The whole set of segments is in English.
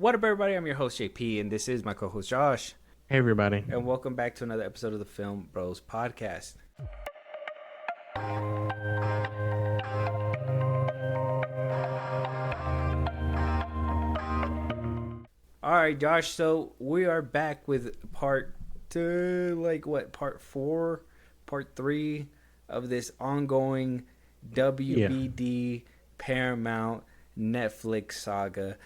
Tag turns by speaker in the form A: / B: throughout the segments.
A: What up, everybody? I'm your host, JP, and this is my co host, Josh.
B: Hey everybody.
A: And welcome back to another episode of the Filmbros podcast. All right, Josh. So we are back with part part four, part three of this ongoing
B: Yeah.
A: WBD Paramount Netflix saga.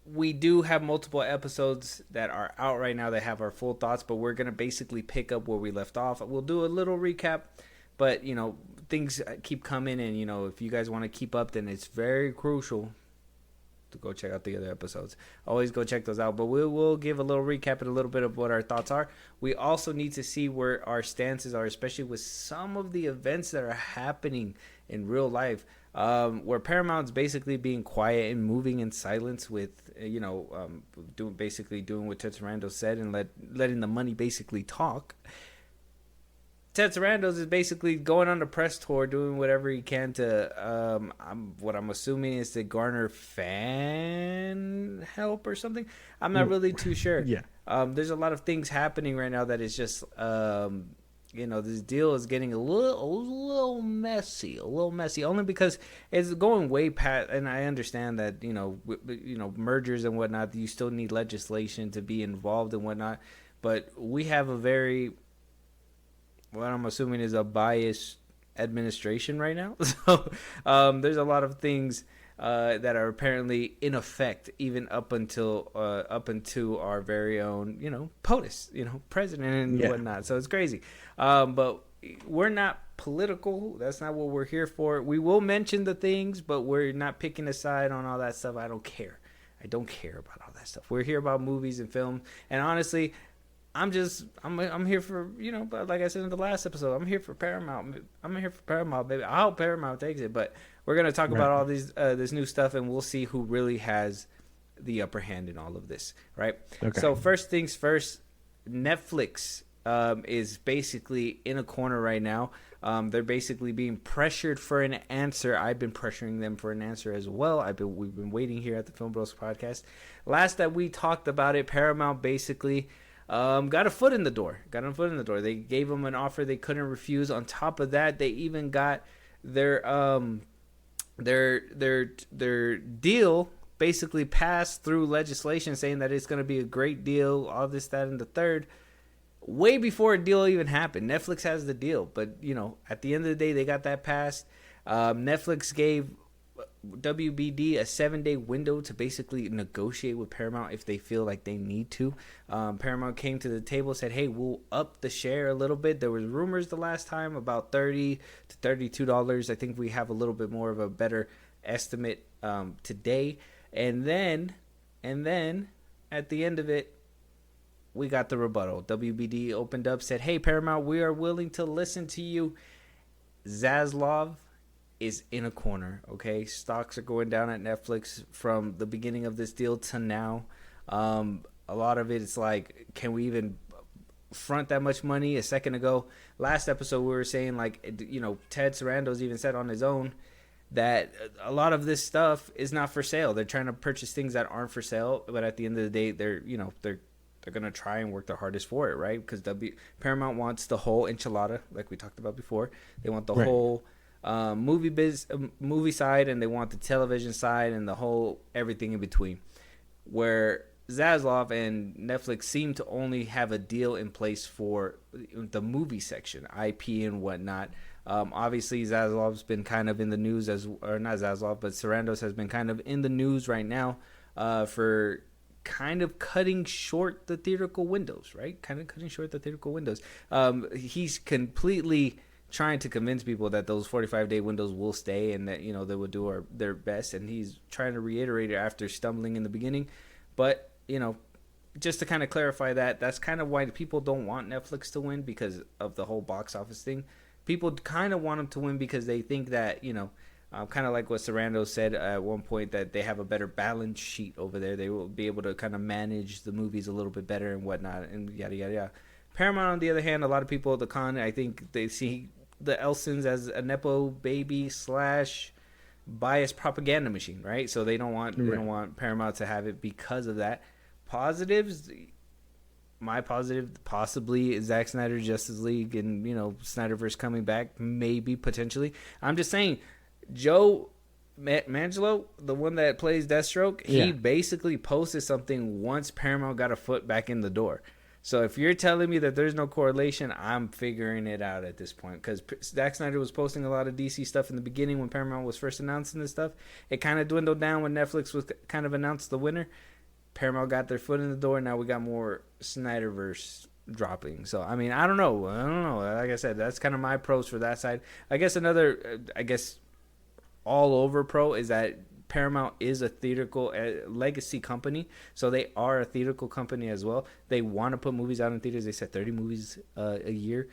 A: We do have multiple episodes that are out right now that have our full thoughts, but we're going to basically pick up where we left off. We'll do a little recap, but, things keep coming, and, if you guys want to keep up, then it's very crucial to go check out the other episodes. Always go check those out, but we'll give a little recap and a little bit of what our thoughts are. We also need to see where our stances are, especially with some of the events that are happening in real life, where Paramount's basically being quiet and moving in silence with, doing what Ted Sarandos said and letting the money basically talk. Ted Sarandos is basically going on the press tour, doing whatever he can to, what I'm assuming is to garner fan help or something. I'm not really too sure.
B: Yeah.
A: There's a lot of things happening right now that is just, this deal is getting a little messy, only because it's going way past, and I understand that, mergers and whatnot, you still need legislation to be involved and whatnot, but we have a very, what I'm assuming is a biased administration right now. So there's a lot of things that are apparently in effect, even up until our very own, POTUS, president and whatnot. So it's crazy. But we're not political. That's not what we're here for. We will mention the things, but we're not picking a side on all that stuff. I don't care. I don't care about all that stuff. We're here about movies and film. And honestly, I'm here for, but like I said in the last episode, I'm here for Paramount. I'm here for Paramount, baby. I hope Paramount takes it, but we're going to talk about all these this new stuff, and we'll see who really has the upper hand in all of this, right? Okay. So first things first, Netflix is basically in a corner right now. They're basically being pressured for an answer. I've been pressuring them for an answer as well. We've been waiting here at the Filmbros podcast. Last that we talked about it, Paramount basically got a foot in the door. They gave them an offer they couldn't refuse. On top of that, they even got their deal basically passed through legislation, saying that it's going to be a great deal, all this, that, and the third, way before a deal even happened. Netflix has the deal, but at the end of the day, they got that passed. Netflix gave WBD a 7-day window to basically negotiate with Paramount if they feel like they need to. Paramount came to the table, said, hey, we'll up the share a little bit. There was rumors the last time about $30 to $32. I think we have a little bit more of a better estimate today. And then at the end of it, we got the rebuttal. WBD opened up, said, hey, Paramount, we are willing to listen to you. Zaslav is in a corner, okay? Stocks are going down at Netflix from the beginning of this deal to now. A lot of it is like, can we even front that much money? A second ago, last episode, we were saying, like, Ted Sarandos even said on his own that a lot of this stuff is not for sale. They're trying to purchase things that aren't for sale, but at the end of the day, they're going to try and work their hardest for it, right? Because Paramount wants the whole enchilada, like we talked about before. They want the whole movie side, and they want the television side and the whole everything in between, where Zaslav and Netflix seem to only have a deal in place for the movie section, IP and whatnot. Obviously Zaslav's been kind of in the news or not Zaslav, but Sarandos has been kind of in the news right now for kind of cutting short the theatrical windows, right? He's completely trying to convince people that those 45-day windows will stay and that, they will do their best. And he's trying to reiterate it after stumbling in the beginning. But, just to kind of clarify that's kind of why people don't want Netflix to win, because of the whole box office thing. People kind of want them to win because they think that, kind of like what Sarandos said at one point, that they have a better balance sheet over there. They will be able to kind of manage the movies a little bit better and whatnot, and yada, yada, yada. Paramount, on the other hand, a lot of people at the con, I think they see the Elsons as a Nepo baby slash biased propaganda machine, right? So they don't
B: Right.
A: want Paramount to have it because of that. Positives, my positive possibly is Zack Snyder's Justice League and Snyderverse coming back, maybe potentially. I'm just saying, Joe Mangelo, the one that plays Deathstroke, he
B: Yeah.
A: basically posted something once Paramount got a foot back in the door. So if you're telling me that there's no correlation, I'm figuring it out at this point, because Zack Snyder was posting a lot of DC stuff in the beginning when Paramount was first announcing this stuff. It kind of dwindled down when Netflix was kind of announced the winner. Paramount got their foot in the door. Now we got more Snyderverse dropping. So I mean, I don't know. I don't know. Like I said, that's kind of my pros for that side. I guess another, I guess all over pro is that Paramount is a theatrical legacy company, so they are a theatrical company as well. They want to put movies out in theaters. They said 30 movies a year.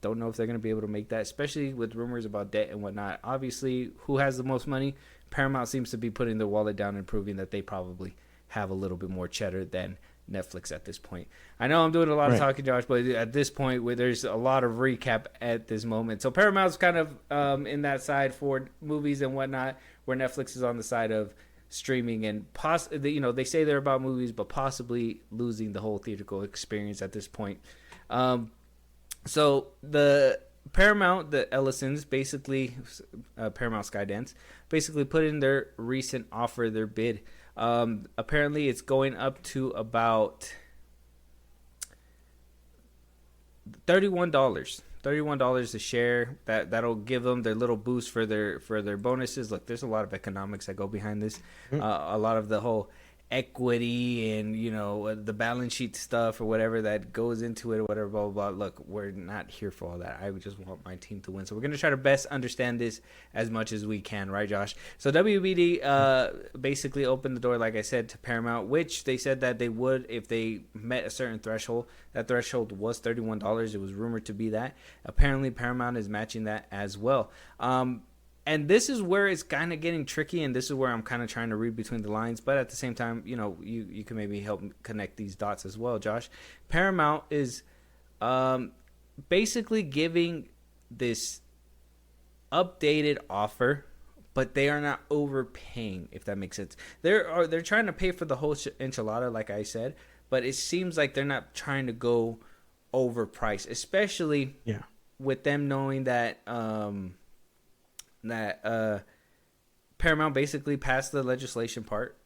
A: Don't know if they're going to be able to make that, especially with rumors about debt and whatnot. Obviously, who has the most money? Paramount seems to be putting their wallet down and proving that they probably have a little bit more cheddar than Netflix at this point. I know I'm doing a lot of
B: Right.
A: talking, Josh, but at this point, where there's a lot of recap at this moment. So Paramount's kind of in that side for movies and whatnot, where Netflix is on the side of streaming and they say they're about movies, but possibly losing the whole theatrical experience at this point. So the Paramount, the Ellisons, basically Paramount Skydance, basically put in their recent offer, their bid. Apparently, it's going up to about $31. $31 a share. That'll give them their little boost for their bonuses. Look, there's a lot of economics that go behind this. A lot of the whole equity and the balance sheet stuff or whatever that goes into it or whatever, blah blah blah. Look, we're not here for all that. I just want my team to win, so we're gonna try to best understand this as much as we can, right, Josh? So WBD basically opened the door, like I said, to Paramount, which they said that they would if they met a certain threshold. That threshold was $31. It was rumored to be that. Apparently Paramount is matching that as well. And this is where it's kind of getting tricky, and this is where I'm kind of trying to read between the lines. But at the same time, you can maybe help connect these dots as well, Josh. Paramount is basically giving this updated offer, but they are not overpaying, if that makes sense. They're trying to pay for the whole enchilada, like I said, but it seems like they're not trying to go overpriced, especially
B: Yeah.
A: with them knowing that Paramount basically passed the legislation part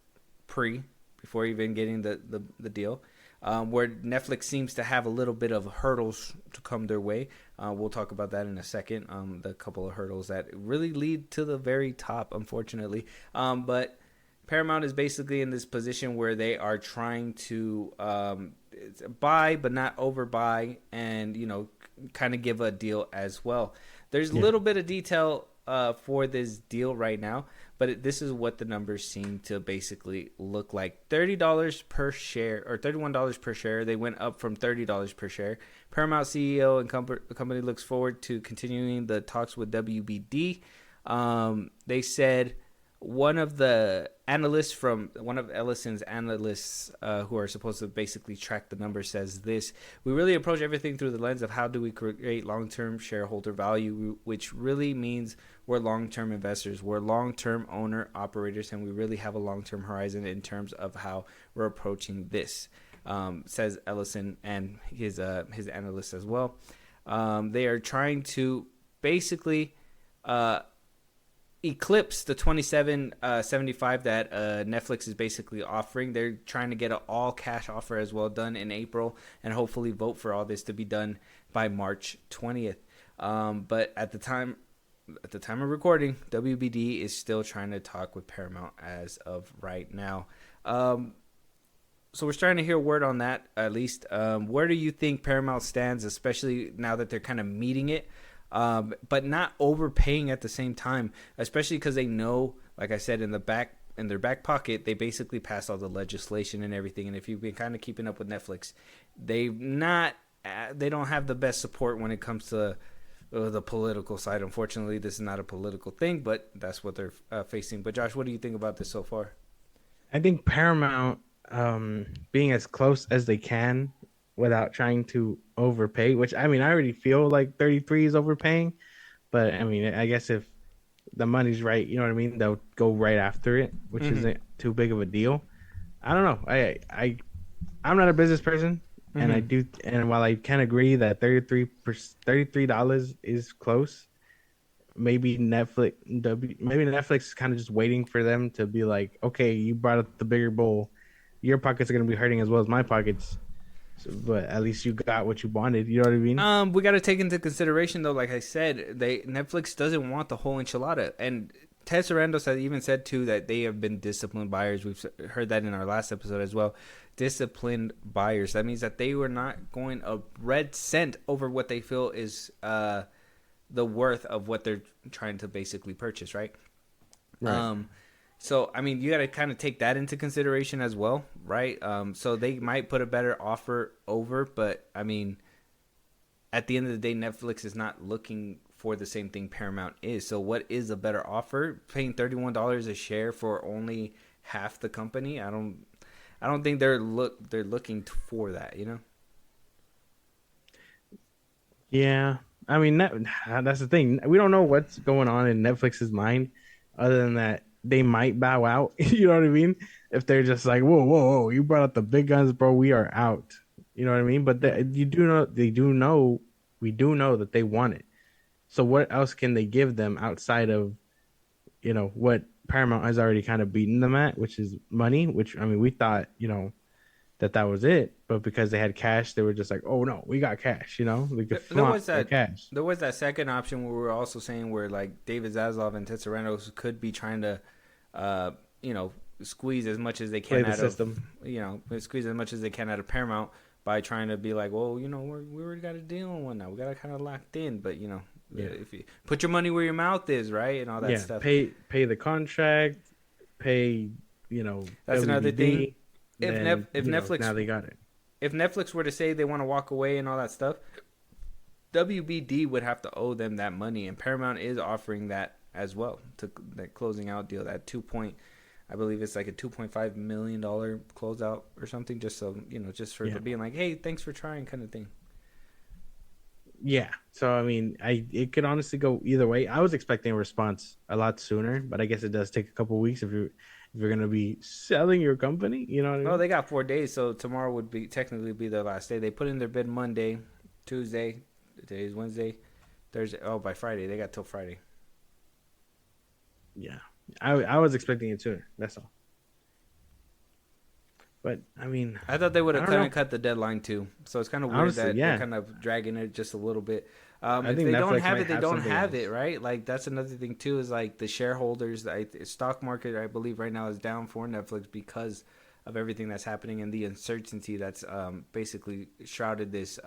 A: before even getting the deal, where Netflix seems to have a little bit of hurdles to come their way. We'll talk about that in a second. The couple of hurdles that really lead to the very top, unfortunately. But Paramount is basically in this position where they are trying to buy but not overbuy, and kind of give a deal as well. There's a little bit of detail for this deal right now, but this is what the numbers seem to basically look like. $30 per share, or $31 per share. They went up from $30 per share. Paramount CEO and company looks forward to continuing the talks with WBD. They said one of Ellison's analysts, who are supposed to basically track the numbers, says this: "We really approach everything through the lens of how do we create long-term shareholder value, which really means we're long-term investors, we're long-term owner operators, and we really have a long-term horizon in terms of how we're approaching this," says Ellison and his analysts as well. They are trying to basically eclipse the 27.75 that Netflix is basically offering. They're trying to get an all cash offer as well done in April, and hopefully vote for all this to be done by March 20th. But at the time of recording, WBD is still trying to talk with Paramount as of right now. So we're starting to hear word on that, at least. Where do you think Paramount stands, especially now that they're kind of meeting it, but not overpaying at the same time, especially because they know, like I said, in their back pocket, they basically passed all the legislation and everything. And if you've been kind of keeping up with Netflix, they don't have the best support when it comes to the political side. Unfortunately, this is not a political thing, but that's what they're facing. But Josh, what do you think about this so far?
B: I think Paramount, being as close as they can without trying to overpay, which I mean, I already feel like 33 is overpaying, but I mean, I guess if the money's right, you know what I mean? They'll go right after it, which
A: Mm-hmm.
B: isn't too big of a deal. I don't know. I'm not a business person, and I
A: Mm-hmm.
B: do. And while I can agree that $33 is close, maybe Netflix is kind of just waiting for them to be like, okay, you brought up the bigger bowl, your pockets are gonna be hurting as well as my pockets, so, but at least you got what you wanted. You know what I mean?
A: We got to take into consideration though, like I said, they Netflix doesn't want the whole enchilada, and Ted Sarandos has even said too that they have been disciplined buyers. We've heard that in our last episode as well. Disciplined buyers. That means that they were not going a red cent over what they feel is the worth of what they're trying to basically purchase, right?
B: Right.
A: Um, so I mean, you got to kind of take that into consideration as well, right? So they might put a better offer over, but I mean, at the end of the day, Netflix is not looking for the same thing Paramount is. So what is a better offer? Paying $31 a share for only half the company? I don't think they're looking for that, you know?
B: Yeah. I mean, that's the thing. We don't know what's going on in Netflix's mind, other than that they might bow out. You know what I mean? If they're just like, whoa, whoa, whoa, you brought up the big guns, bro. We are out. You know what I mean? But you do know, they do know, we do know that they want it. So what else can they give them outside of, what Paramount has already kind of beaten them at, which is money? Which, I mean, we thought, that was it, but because they had cash, they were just like, oh no, we got cash. They could
A: There
B: flaunt
A: was
B: their
A: that.
B: cash.
A: There was that second option where we were also saying where like David Zaslav and Ted Sarandos could be trying to, uh, you know, squeeze as much as they
B: Play
A: can
B: the
A: out of,
B: system.
A: squeeze as much as they can out of Paramount by trying to be like, well, we already got a deal on one now. We got it kind of locked in, but
B: Yeah.
A: if you put your money where your mouth is, right, and all that
B: Yeah,
A: stuff.
B: pay the contract, pay,
A: That's another thing.
B: WBD, then
A: If
B: now
A: Netflix
B: they got it.
A: if Netflix were to say they want to walk away and all that stuff, WBD would have to owe them that money, and Paramount is offering that as well to that closing out deal. That I believe it's like a $2.5 million closeout or something. Just so just for
B: Yeah.
A: being like, hey, thanks for trying, kind of thing.
B: Yeah. So I mean, it could honestly go either way. I was expecting a response a lot sooner, but I guess it does take a couple weeks if you're gonna be selling your company. You know what I
A: Well,
B: mean?
A: they got 4 days, so tomorrow would be technically be their last day. They put in their bid Monday, Tuesday. Today's Wednesday, Thursday. Oh, by Friday they got till Friday.
B: Yeah. I was expecting it sooner. That's all. But I mean,
A: I thought they would
B: I
A: have
B: don't
A: kind
B: know.
A: of cut the deadline too. So it's kind of weird
B: Honestly,
A: that they're
B: yeah.
A: kind of dragging it just a little bit.
B: I
A: If
B: think
A: they don't
B: Netflix
A: have
B: might
A: it, they
B: have
A: don't
B: something
A: have it,
B: else.
A: right? Like that's another thing too. Is like the shareholders, the stock market, I believe right now is down for Netflix because of everything that's happening and the uncertainty that's basically shrouded this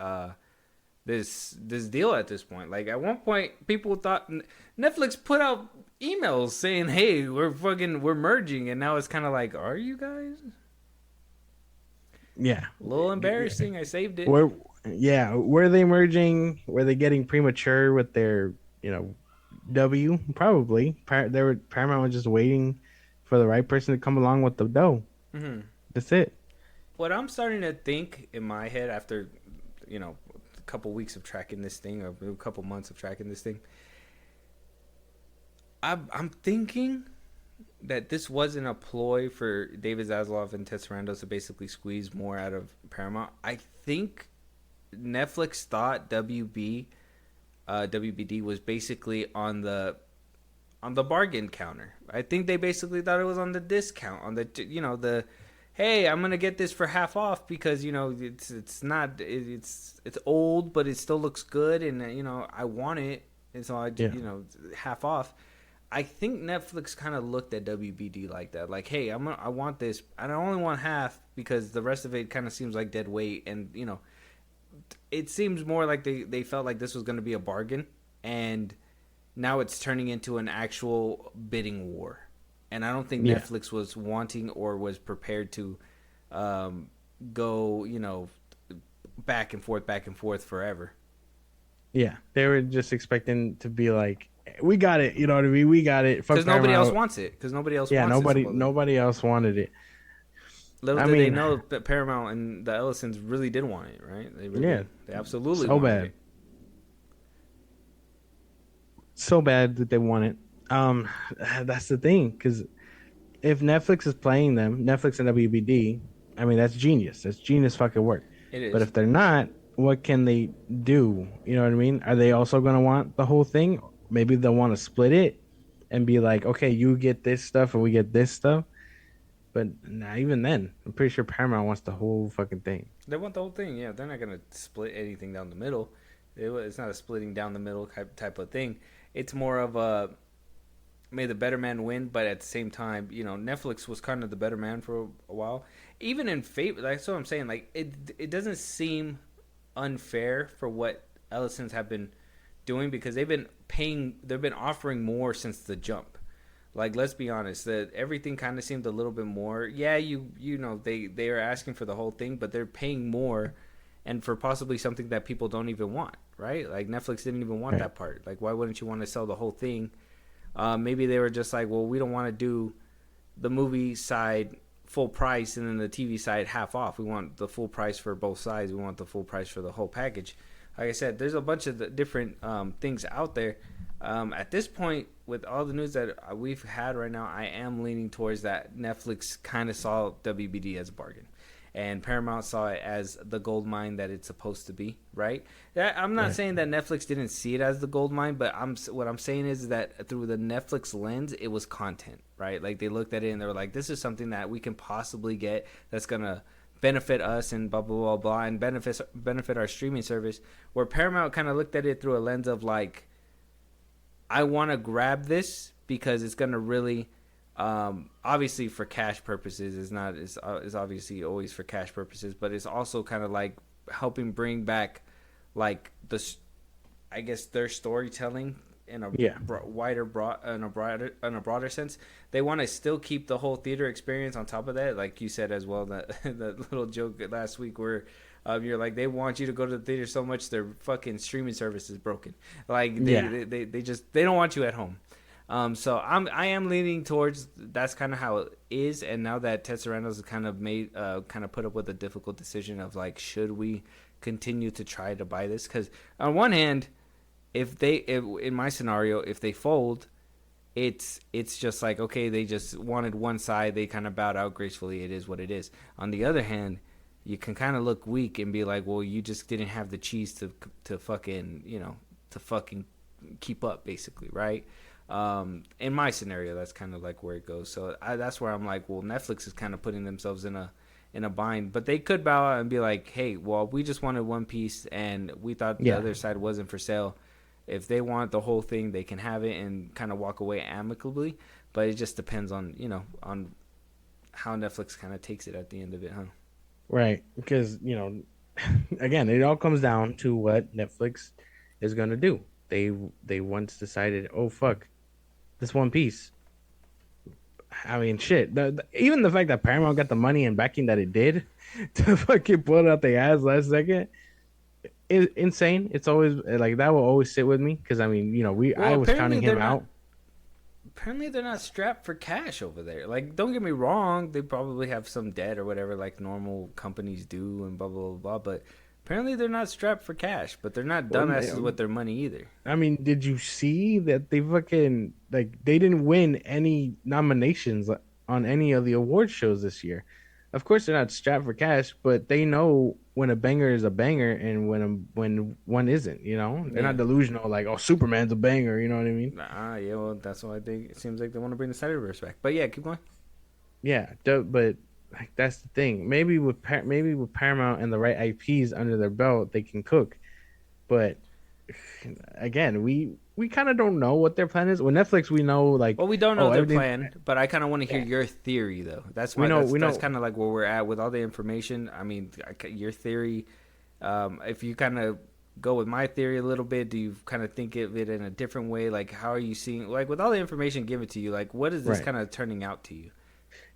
A: deal at this point. Like at one point, people thought Netflix put out emails saying, "Hey, we're merging," and now it's kind of like, "Are you guys?"
B: Yeah.
A: A little embarrassing. I saved it.
B: Where yeah, were they merging? Were they getting premature with their, W? Probably. Paramount was just waiting for the right person to come along with the dough.
A: Hmm.
B: That's it.
A: What I'm starting to think in my head after, a couple weeks of tracking this thing or a couple months of tracking this thing, I'm thinking that this wasn't a ploy for David Zaslav and Ted Sarandos to basically squeeze more out of Paramount. I think Netflix thought WBD was basically on the bargain counter. I think they basically thought it was on the discount, on the hey, I'm gonna get this for half off because it's old but it still looks good and I want it, and so
B: Yeah.
A: half off. I think Netflix kind of looked at WBD like that, like, hey, I want this, and I only want half because the rest of it kind of seems like dead weight, and it seems more like they felt like this was going to be a bargain, and now it's turning into an actual bidding war. And I don't think
B: Yeah.
A: Netflix was wanting or was prepared to go, back and forth forever.
B: Yeah. They were just expecting to be like, we got it. You know what I mean? We got it. Fuck
A: Because nobody else
B: Paramount.
A: wants it. Because nobody else
B: Yeah.
A: wants it,
B: Nobody.
A: supposedly.
B: Nobody else wanted it.
A: Little
B: I
A: did they
B: mean,
A: know that Paramount and the Ellisons really did want it, right?
B: yeah.
A: They absolutely
B: So
A: wanted
B: bad.
A: it.
B: So bad that they want it. Um, that's the thing, because if Netflix is playing them, Netflix and WBD, I mean, that's genius. That's genius fucking work.
A: It
B: But
A: is.
B: if they're not, what can they do? You know what I mean? Are they also going to want the whole thing? Maybe they'll want to split it and be like, okay, you get this stuff and we get this stuff. But nah, even then, I'm pretty sure Paramount wants the whole fucking thing.
A: They want the whole thing. Yeah, they're not gonna split anything down the middle. It's not a splitting down the middle type of thing. It's more of a may the better man win, but at the same time, Netflix was kind of the better man for a while. Even in favor, that's what I'm saying. Like it doesn't seem unfair for what Ellisons have been doing because they've been offering more since the jump. Like let's be honest, that everything kind of seemed a little bit more. Yeah, they are asking for the whole thing, but they're paying more, and for possibly something that people don't even want, right? Like Netflix didn't even want
B: Right.
A: that part. Like why wouldn't you want to sell the whole thing? Maybe they were just like, well, we don't want to do the movie side full price and then the TV side half off. We want the full price for both sides. We want the full price for the whole package. Like I said, there's a bunch of different things out there. At this point, with all the news that we've had right now, I am leaning towards that Netflix kind of saw WBD as a bargain. And Paramount saw it as the gold mine that it's supposed to be, right? I'm not
B: Right.
A: saying that Netflix didn't see it as the gold mine, but what I'm saying is that through the Netflix lens, it was content, right? Like they looked at it and they were like, "This is something that we can possibly get that's gonna benefit us and blah blah blah blah and benefit our streaming service." Where Paramount kind of looked at it through a lens of like, "I want to grab this because it's gonna really." Obviously for cash purposes is obviously always for cash purposes, but it's also kind of like helping bring back like I guess their storytelling in a
B: Yeah.
A: in a broader sense. They want to still keep the whole theater experience on top of that, like you said as well. That that little joke last week where you're like they want you to go to the theater so much their fucking streaming service is broken. Like
B: Yeah.
A: they just they don't want you at home. So I am leaning towards that's kind of how it is, and now that Ted Sarandos has kind of kind of put up with a difficult decision of like, should we continue to try to buy this? Because on one hand, if in my scenario, if they fold, it's just like okay, they just wanted one side, they kind of bowed out gracefully. It is what it is. On the other hand, you can kind of look weak and be like, well, you just didn't have the cheese to fucking to fucking keep up, basically, right? In my scenario, that's kind of like where it goes. So that's where I'm like, well, Netflix is kind of putting themselves in a bind, but they could bow out and be like, hey, well, we just wanted one piece and we thought the
B: Yeah.
A: other side wasn't for sale. If they want the whole thing, they can have it and kind of walk away amicably. But it just depends on on how Netflix kind of takes it at the end of it, huh?
B: Right. Because, again, it all comes down to what Netflix is going to do. They once decided, oh fuck, this One Piece. I mean, shit. Even the fact that Paramount got the money and backing that it did to fucking pull it out the ass last second is insane. It's always like that will always sit with me because I mean,
A: Well,
B: I was counting him out.
A: apparently they're not strapped for cash over there. Like, don't get me wrong, they probably have some debt or whatever, like normal companies do, and blah blah blah. Blah, but apparently they're not strapped for cash. But they're not
B: Well,
A: dumbasses with their money either.
B: I mean, did you see that they fucking like they didn't win any nominations on any of the award shows this year? Of course, they're not strapped for cash, but they know when a banger is a banger and when one isn't. They're
A: Yeah.
B: not delusional like, oh, Superman's a banger. You know what I mean?
A: Yeah. Well, that's why it seems like they want to bring the Snyderverse back. But yeah, keep going.
B: Yeah, but like that's the thing. Maybe with Paramount and the right IPs under their belt, they can cook. But again, we kind of don't know what their plan is. With Netflix, we know like,
A: Well, we don't know
B: oh,
A: their
B: everything.
A: plan, but I kind of want to hear
B: Yeah,
A: your theory, though. That's
B: we
A: my
B: know,
A: that's
B: we
A: that's
B: know.
A: kind of like where we're at with all the information. I mean, your theory. If you kind of go with my theory a little bit, do you kind of think of it in a different way? Like, how are you seeing? Like, with all the information given to you, like, what is this
B: Right.
A: kind of turning out to you?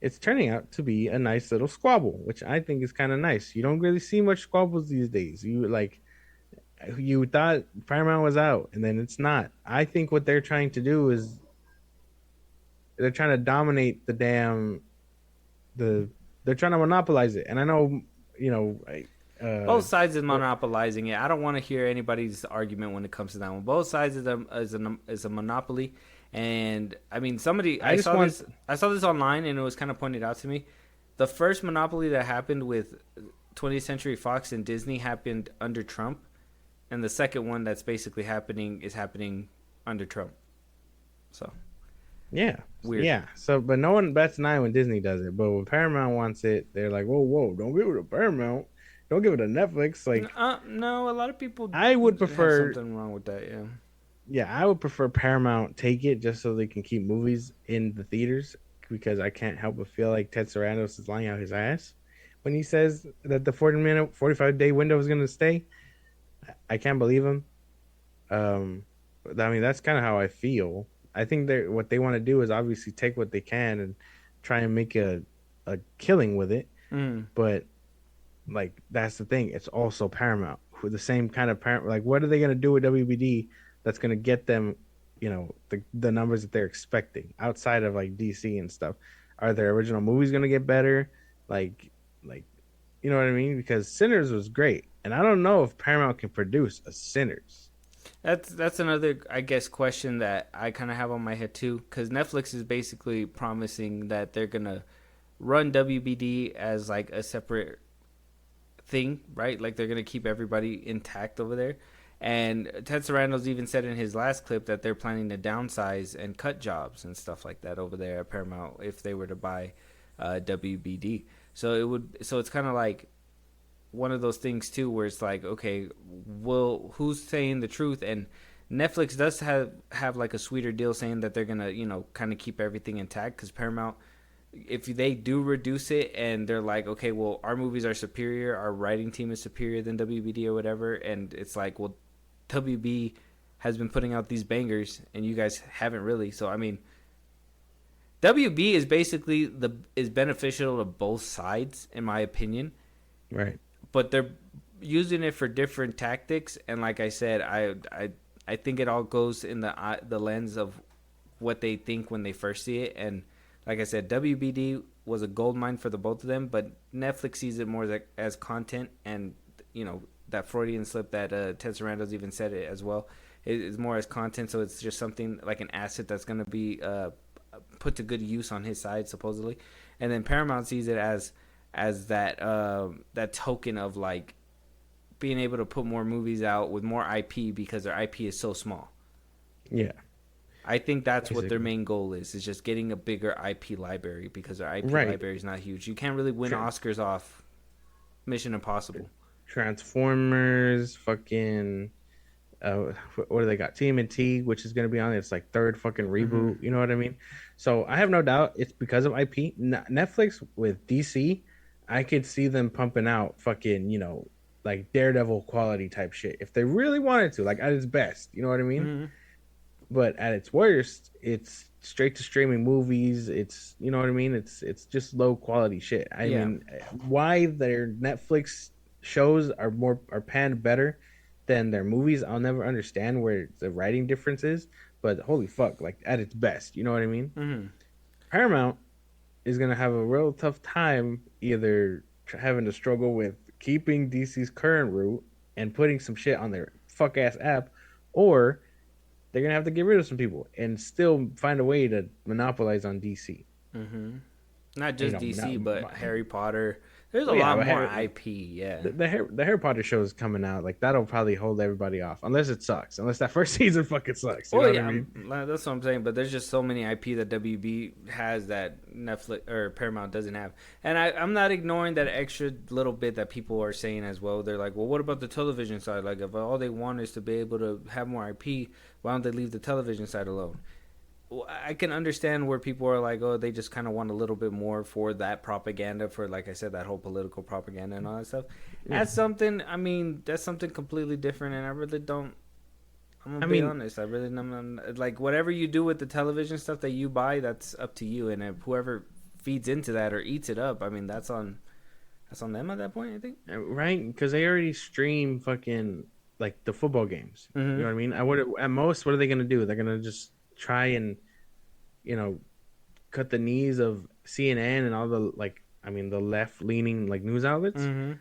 B: It's turning out to be a nice little squabble, which I think is kind of nice. You don't really see much squabbles these days. You thought Paramount was out, and then it's not. I think what they're trying to do is they're trying to dominate the damn the. They're trying to monopolize it, and I know, you know,
A: Both sides is monopolizing it. I don't want to hear anybody's argument when it comes to that one. Both sides is a monopoly, And I mean,
B: I just want.
A: I saw this online, and it was kind of pointed out to me. The first monopoly that happened with 20th Century Fox and Disney happened under Trump, and the second one that's basically happening is happening under Trump. So
B: Yeah,
A: weird.
B: yeah. So, but no one bats an eye when Disney does it. But when Paramount wants it, they're like, "Whoa, whoa! Don't give it to Paramount. Don't give it to Netflix." Like,
A: No, a lot of people
B: I would
A: have
B: prefer,
A: something wrong with that. Yeah.
B: yeah, I would prefer Paramount take it just so they can keep movies in the theaters because I can't help but feel like Ted Sarandos is lying out his ass when he says that the 40-minute, 45-day window is going to stay. I can't believe him. I mean, that's kind of how I feel. I think that what they want to do is obviously take what they can and try and make a killing with it.
A: Mm.
B: But like that's the thing, it's also Paramount with the same kind of parent. Like, what are they gonna do with WBD that's gonna get them, the numbers that they're expecting outside of like DC and stuff? Are their original movies gonna get better? Like, you know what I mean? Because Sinners was great, and I don't know if Paramount can produce a Sinners.
A: That's another, I guess, question that I kind of have on my head too, because Netflix is basically promising that they're gonna run WBD as like a separate thing, right? Like they're gonna keep everybody intact over there. And Ted Sarandos even said in his last clip that they're planning to downsize and cut jobs and stuff like that over there at Paramount if they were to buy WBD. So it's kind of like one of those things too, where it's like, okay, well, who's saying the truth? And Netflix does have like a sweeter deal saying that they're gonna kind of keep everything intact because Paramount, if they do reduce it and they're like, okay, well, our movies are superior, our writing team is superior than WBD or whatever, and it's like, well, WB has been putting out these bangers and you guys haven't really. So I mean, WB is basically is beneficial to both sides in my opinion,
B: Right.
A: but they're using it for different tactics. And like I said, I think it all goes in the lens of what they think when they first see it. And like I said, WBD was a gold mine for the both of them, but Netflix sees it more as content. And that Freudian slip that Ted Sarandos even said it as well. It is more as content, so it's just something like an asset that's going to be put to good use on his side supposedly. And then Paramount sees it as that token of like being able to put more movies out with more IP because their IP is so small.
B: Yeah.
A: I think that's what their
B: Basically.
A: main goal is just getting a bigger IP library because their IP
B: Right.
A: library is not huge. You can't really win Oscars off Mission Impossible.
B: Transformers, fucking what do they got? TMNT, which is going to be on its like third fucking
A: Mm-hmm.
B: reboot. You know what I mean? So I have no doubt it's because of IP. Netflix with DC, I could see them pumping out fucking like Daredevil quality type shit if they really wanted to, like at its best. You know what I mean?
A: Mm-hmm.
B: But at its worst, it's straight to streaming movies. It's you know what I mean. It's just low quality shit. I
A: Yeah.
B: mean, why their Netflix shows are panned better than their movies? I'll never understand where the writing difference is. But holy fuck, like at its best, you know what I mean.
A: Mm-hmm.
B: Paramount is gonna have a real tough time either having to struggle with keeping DC's current route and putting some shit on their fuck ass app, or they're gonna have to get rid of some people and still find a way to monopolize on DC.
A: Mm-hmm. Not
B: You
A: just
B: know,
A: DC, but Harry Potter. There's a
B: well, yeah,
A: lot
B: but
A: more IP. Yeah.
B: the Harry Potter show is coming out. Like that'll probably hold everybody off, unless it sucks. Unless that first season fucking sucks. You know
A: Well,
B: what I
A: yeah,
B: mean?
A: that's what I'm saying. But there's just so many IP that WB has that Netflix or Paramount doesn't have. And I'm not ignoring that extra little bit that people are saying as well. They're like, well, what about the television side? Like, if all they want is to be able to have more IP, why don't they leave the television side alone? Well, I can understand where people are like, oh, they just kind of want a little bit more for that propaganda, for like I said, that whole political propaganda and all that stuff.
B: Yeah.
A: That's something. I mean, that's something completely different, and I really don't. I'm gonna
B: I
A: be
B: mean,
A: honest. I really I'm like whatever you do with the television stuff that you buy, that's up to you, and if whoever feeds into that or eats it up, I mean, that's on them at that point. I think.
B: right? Because they already stream fucking like the football games. You know
A: Mm-hmm.
B: what I mean? I would at most, what are they gonna do? They're gonna just try and you know cut the knees of CNN and all the like. I mean, the left leaning like news outlets.
A: Mm-hmm.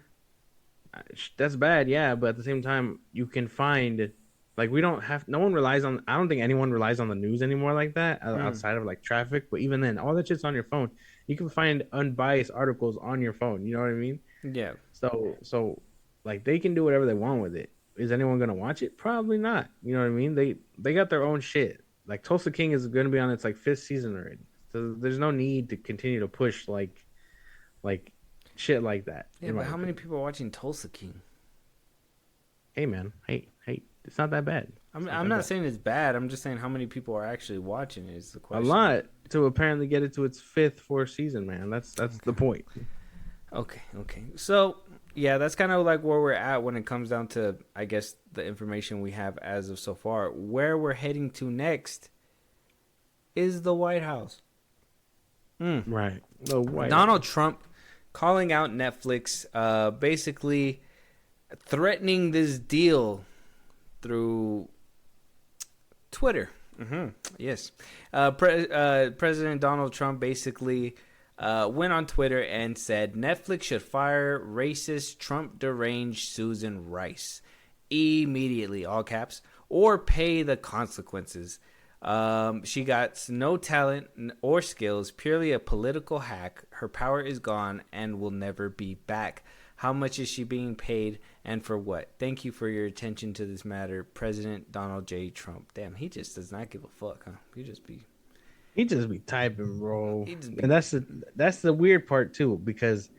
B: That's bad, yeah. But at the same time, you can find Like we don't have no one relies on I don't think anyone relies on the news anymore like that
A: Mm,
B: outside of like traffic, but even then all that shit's on your phone. You can find unbiased articles on your phone, you know what I mean?
A: yeah.
B: So like they can do whatever they want with it. Is anyone going to watch it? Probably not. You know what I mean? They got their own shit. Like Tulsa King is going to be on its like fifth season already. So there's no need to continue to push like shit like that
A: Yeah,
B: in
A: but
B: my
A: how many
B: opinion.
A: people are watching Tulsa King?
B: Hey man, hey, it's not that bad.
A: I'm
B: It's not
A: I'm
B: that
A: not
B: bad.
A: saying it's bad. I'm just saying how many people are actually watching it is the
B: A
A: question.
B: lot to apparently get it to its fifth, fourth season, man. That's the point.
A: Okay. So, yeah, that's kind of like where we're at when it comes down to, I guess, the information we have as of so far. Where we're heading to next is the White House. Mm.
B: Right. The White
A: Donald
B: House.
A: Trump calling out Netflix, basically threatening this deal through Twitter. Yes. President Donald Trump basically went on Twitter and said Netflix should fire racist Trump deranged Susan Rice immediately, all caps, or pay the consequences. She got no talent or skills, purely a political hack. Her power is gone and will never be back. How much is she being paid and for what? Thank you for your attention to this matter, President Donald J. Trump. Damn, he just does not give a fuck, huh?
B: He just be typing, bro.
A: He just
B: And
A: be
B: that's the weird part too, because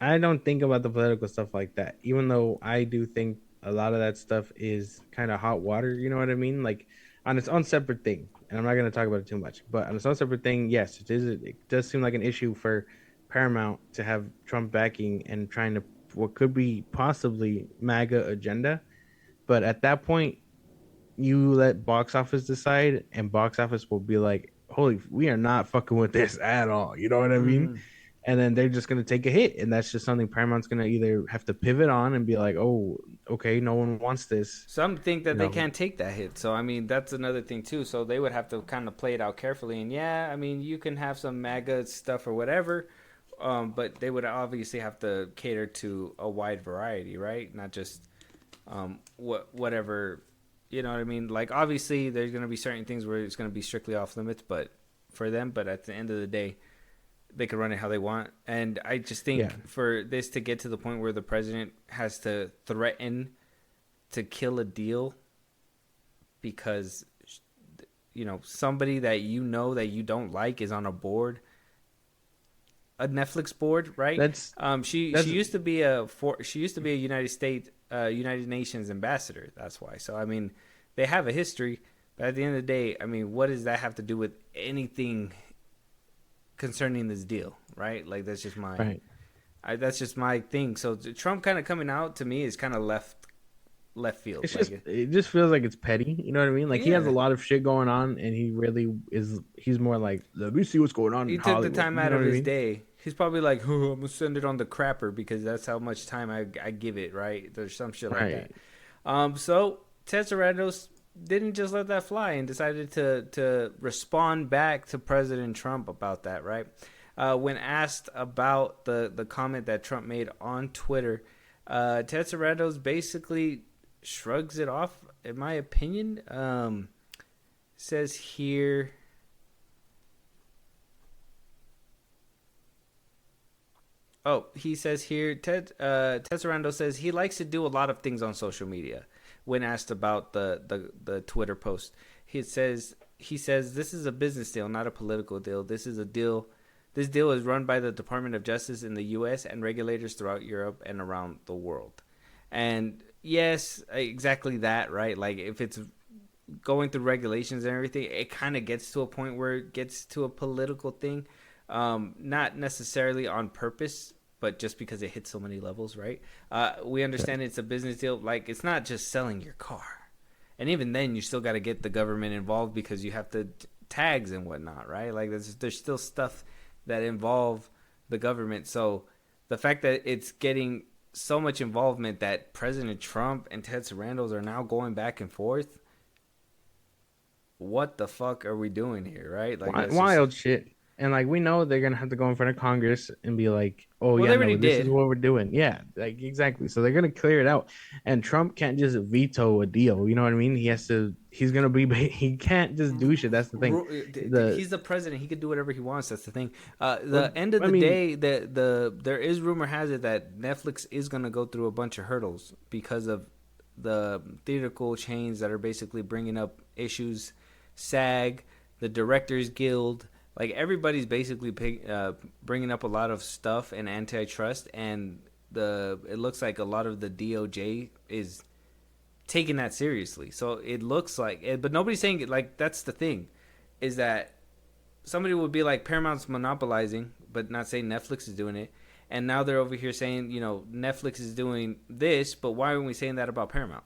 B: I don't think about the political stuff like that. Even though I do think a lot of that stuff is kind of hot water, you know what I mean? Like on its own separate thing. And I'm not going to talk about it too much, but on its own separate thing, yes, it does seem like an issue for Paramount to have Trump backing and trying to what could be possibly MAGA agenda. But at that point, you let box office decide, and box office will be like, "Holy, we are not fucking with this at all." You know what I mean?
A: mm.
B: And then they're just gonna take a hit, and that's just something Paramount's gonna either have to pivot on and be like, "Oh, okay, no one wants this,"
A: Some think
B: you
A: that they
B: know?
A: can't take that hit. So, I mean, that's another thing, too. So, they would have to kind of play it out carefully. And yeah, I mean, you can have some MAGA stuff or whatever, but they would obviously have to cater to a wide variety, right? Not just whatever, you know what I mean? Like, obviously, there's going to be certain things where it's going to be strictly off limits, but for them, but at the end of the day, they can run it how they want. And I just
B: Yeah,
A: think for this to get to the point where the president has to threaten to kill a deal because somebody that that you don't like is on a board, a Netflix board, right?
B: that's
A: She
B: that's
A: used to be a United Nations ambassador. That's why. So I mean, they have a history, but at the end of the day, I mean, what does that have to do with anything concerning this deal, right? Like
B: right.
A: that's just my thing. So Trump kind of coming out to me is kind of left field,
B: It's just
A: like
B: it just feels like it's petty. You know what I mean? Like he has a
A: yeah.
B: lot of shit going on, and he really is. He's more like, let me see what's going on
A: He
B: in
A: took the
B: Hollywood.
A: time
B: You
A: out
B: know
A: of
B: what I
A: his
B: mean?
A: day. He's probably like, oh, I'm gonna send it on the crapper because that's how much time I give it, right? There's some shit like that.
B: Right.
A: So Ted Sarandos didn't just let that fly and decided to respond back to President Trump about that, right? When asked about the comment that Trump made on Twitter, Ted Sarandos basically shrugs it off. In my opinion, says here. Oh, he says here, Ted Sarandos says he likes to do a lot of things on social media. When asked about the Twitter post, he says this is a business deal, not a political deal. This is a deal. This deal is run by the Department of Justice in the U.S. and regulators throughout Europe and around the world. And yes, exactly that, right? Like if it's going through regulations and everything, it kind of gets to a point where it gets to a political thing, not necessarily on purpose, but just because it hits so many levels, right? We understand it's a business deal. Like it's not just selling your car, and even then, you still got to get the government involved because you have to tags and whatnot, right? Like there's still stuff that involve the government. So the fact that it's getting so much involvement that President Trump and Ted Sarandos are now going back and forth, what the fuck are we doing here, right? Like that's just
B: Wild shit. And like we know they're gonna have to go in front of Congress and be like, "Oh
A: Well,
B: yeah,
A: they already
B: no, this is
A: did.
B: what we're doing." Yeah, like exactly. So they're gonna clear it out, and Trump can't just veto a deal. You know what I mean? He has to. He's gonna be. He can't just do shit. That's the thing. The
A: He's the president. He could do whatever he wants. That's the thing.
B: well,
A: The end of
B: I
A: the
B: mean,
A: day, there is rumor has it that Netflix is gonna go through a bunch of hurdles because of the theatrical chains that are basically bringing up issues, SAG, the Directors Guild, like everybody's basically bringing up a lot of stuff and antitrust, and the it looks like a lot of the DOJ is taking that seriously. So it looks like, but nobody's saying it. Like that's the thing, is that somebody would be like Paramount's monopolizing, but not saying Netflix is doing it. And now they're over here saying, Netflix is doing this, but why aren't we saying that about Paramount?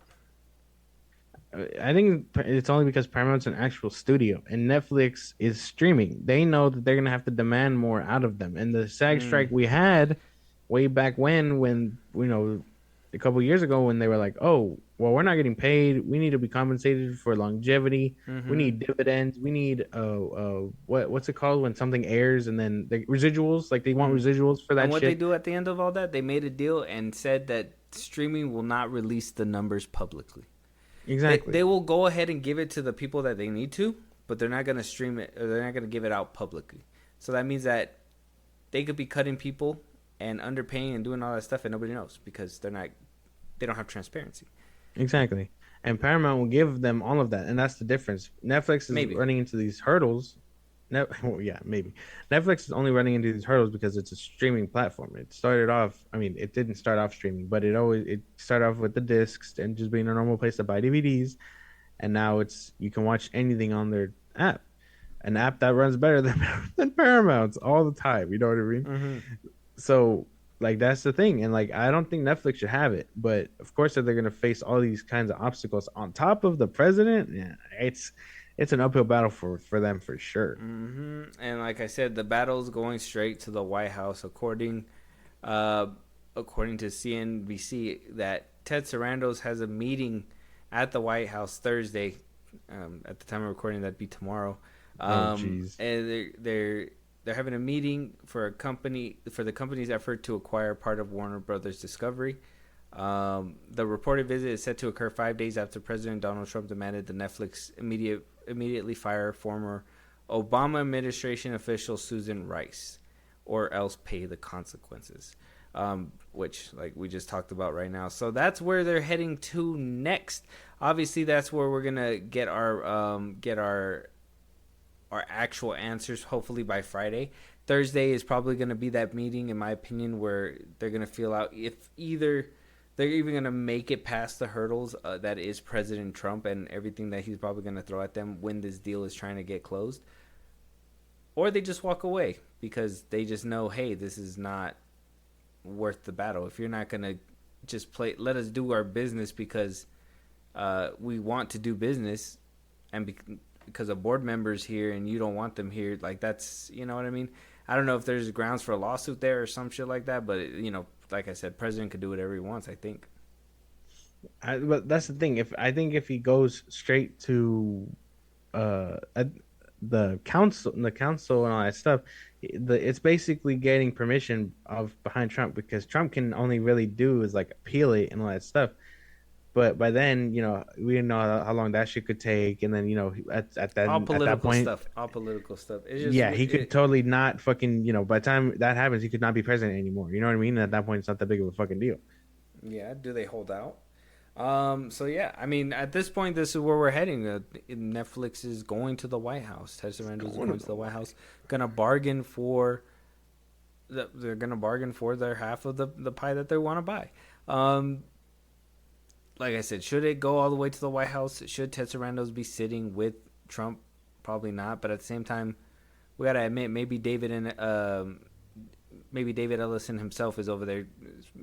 B: I think it's only because Paramount's an actual studio and Netflix is streaming. They know that they're gonna have to demand more out of them. And the SAG strike
A: Mm.
B: we had way back when a couple years ago when they were like, "Oh, well, we're not getting paid. We need to be compensated for longevity. We
A: Mm-hmm.
B: need dividends. We need what's it called when something airs and then the residuals? Like they want
A: Mm.
B: residuals for
A: And
B: that
A: what they
B: shit."
A: do at the end of all that, they made a deal and said that streaming will not release the numbers publicly. They
B: Exactly.
A: will go ahead and give it to the people that they need to, but they're not going to stream it or they're not going to give it out publicly. So that means that they could be cutting people and underpaying and doing all that stuff and nobody knows because they don't have transparency.
B: Exactly. And Paramount will give them all of that. And that's the difference. Netflix is
A: Maybe.
B: running into these hurdles. Well, yeah, maybe. Netflix is only running into these hurdles because it's a streaming platform. It started off, I mean, it didn't start off streaming, but it started off with the discs and just being a normal place to buy DVDs. And now it's you can watch anything on their app. An app that runs better than than Paramount's all the time. You know what I mean?
A: Mm-hmm.
B: So like that's the thing, and like I don't think Netflix should have it, but of course if they're gonna face all these kinds of obstacles on top of the president, yeah, it's an uphill battle for them for sure.
A: Mm-hmm. And like I said, the battle's going straight to the White House, uh, according to CNBC, that Ted Sarandos has a meeting at the White House Thursday. At the time of recording, that'd be tomorrow.
B: Oh jeez.
A: And they're having a meeting for the company's effort to acquire part of Warner Brothers Discovery. The reported visit is set to occur 5 days after President Donald Trump demanded the Netflix immediately fire former Obama administration official Susan Rice, or else pay the consequences. Which, like we just talked about right now, so that's where they're heading to next. Obviously, that's where we're gonna get our actual answers hopefully by Friday. Thursday is probably going to be that meeting, in my opinion, where they're going to feel out if either they're even going to make it past the hurdles that is President Trump and everything that he's probably going to throw at them when this deal is trying to get closed, or they just walk away because they just know, hey, this is not worth the battle. If you're not going to just let us do our business because we want to do business, and because of board members here and you don't want them here, like that's, you know what I mean. I don't know if there's grounds for a lawsuit there or some shit like that, but like I said, president could do whatever he wants, I think.
B: But that's the thing. If I think if he goes straight to uh the council and all that stuff, it's basically getting permission of behind Trump because Trump can only really do is like appeal it and all that stuff. But by then, we didn't know how long that shit could take, and then at that point,
A: All political stuff. It's just
B: yeah, he could totally not fucking by the time that happens, he could not be president anymore. You know what I mean? At that point, it's not that big of a fucking deal.
A: yeah. Do they hold out? So yeah, I mean, at this point, this is where we're heading. Netflix is going to the White House. Ted Sarandos is going to the White House. Gonna bargain for they're gonna bargain for their half of the pie that they want to buy. Um, like I said, should it go all the way to the White House? Should Ted Sarandos be sitting with Trump? Probably not. But at the same time, we gotta admit, maybe David Ellison himself is over there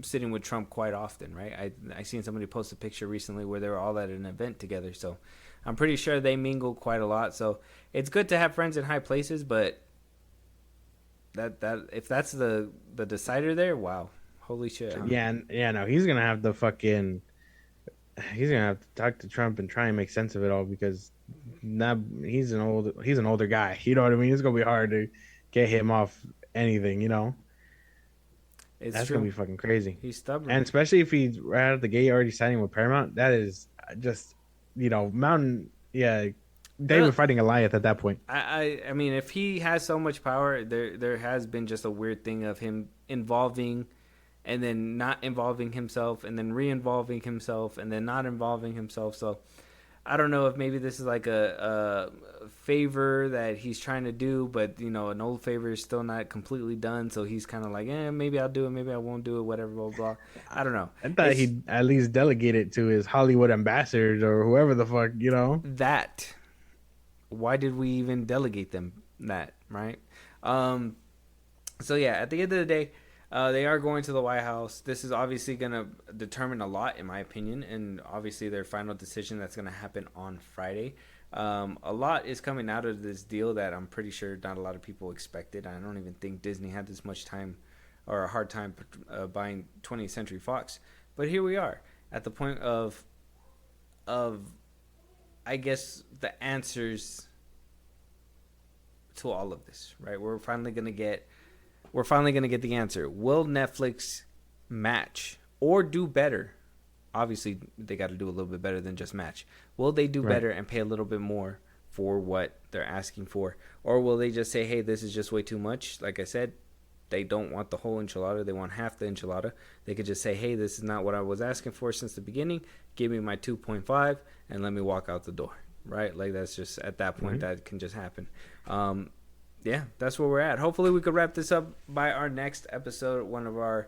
A: sitting with Trump quite often, right? I seen somebody post a picture recently where they were all at an event together, so I'm pretty sure they mingle quite a lot. So it's good to have friends in high places, but that if that's the decider there, wow, holy shit, huh?
B: Yeah, yeah, no, he's gonna have to talk to Trump and try and make sense of it all because now he's an older guy. You know what I mean? It's gonna be hard to get him off anything.
A: It's
B: That's gonna
A: true.
B: be fucking crazy.
A: He's stubborn.
B: And especially if he's right out of the gate already signing with Paramount, that is just mountain. Yeah,
A: Uh,
B: David fighting Goliath at that point.
A: I mean, if he has so much power, there has been just a weird thing of him involving, and then not involving himself, and then re-involving himself, and then not involving himself. So I don't know if maybe this is like a favor that he's trying to do, but an old favor is still not completely done. So he's kind of like, maybe I'll do it, maybe I won't do it, whatever, blah blah. I don't know.
B: I thought
A: It's
B: he'd at least delegate it to his Hollywood ambassadors or whoever the fuck.
A: that. Why did we even delegate them that, right? Um, so yeah, at the end of the day, they are going to the White House. This is obviously going to determine a lot, in my opinion, and obviously their final decision that's going to happen on Friday. A lot is coming out of this deal that I'm pretty sure not a lot of people expected. I don't even think Disney had this much time or a hard time buying 20th Century Fox. But here we are at the point of I guess the answers to all of this, right? We're finally gonna get the answer. Will Netflix match or do better? Obviously, they got to do a little bit better than just match. Will they do
B: Right.
A: better and pay a little bit more for what they're asking for, or will they just say, "Hey, this is just way too much"? Like I said, they don't want the whole enchilada; they want half the enchilada. They could just say, "Hey, this is not what I was asking for since the beginning. Give me my 2.5 and let me walk out the door." Right? Like that's just at that point
B: Mm-hmm.
A: that can just happen. Um, yeah, that's where we're at. Hopefully, we could wrap this up by our next episode, one of our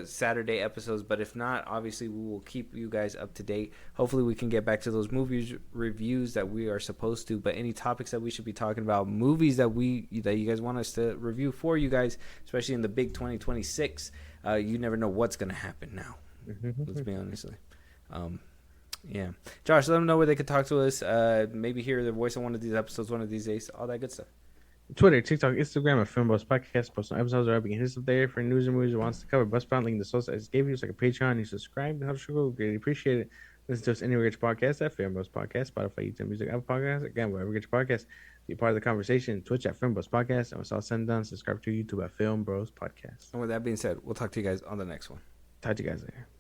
A: Saturday episodes. But if not, obviously, we will keep you guys up to date. Hopefully, we can get back to those movies reviews that we are supposed to. But any topics that we should be talking about, movies that you guys want us to review for you guys, especially in the big 2026, you never know what's gonna happen now. Let's be honest. Um, yeah, Josh, let them know where they could talk to us. Maybe hear the voice on one of these episodes one of these days. All that good stuff.
B: Twitter, TikTok, Instagram at Filmbros Podcast. Post on episodes are up. You can hit us up there for news and movies wants to cover. Buzzsprout, link in the source I just gave you. It's like a Patreon. You subscribe to How to Sugar. We greatly appreciate it. Listen to us anywhere you get your podcast at Filmbros Podcast, Spotify, YouTube Music, Apple Podcasts. Again, wherever you get your podcast. Be part of the conversation. Twitch at Filmbros Podcast. And it's all said and done. Subscribe to YouTube at Filmbros Podcast.
A: And with that being said, we'll talk to you guys on the next one.
B: Talk to you guys later.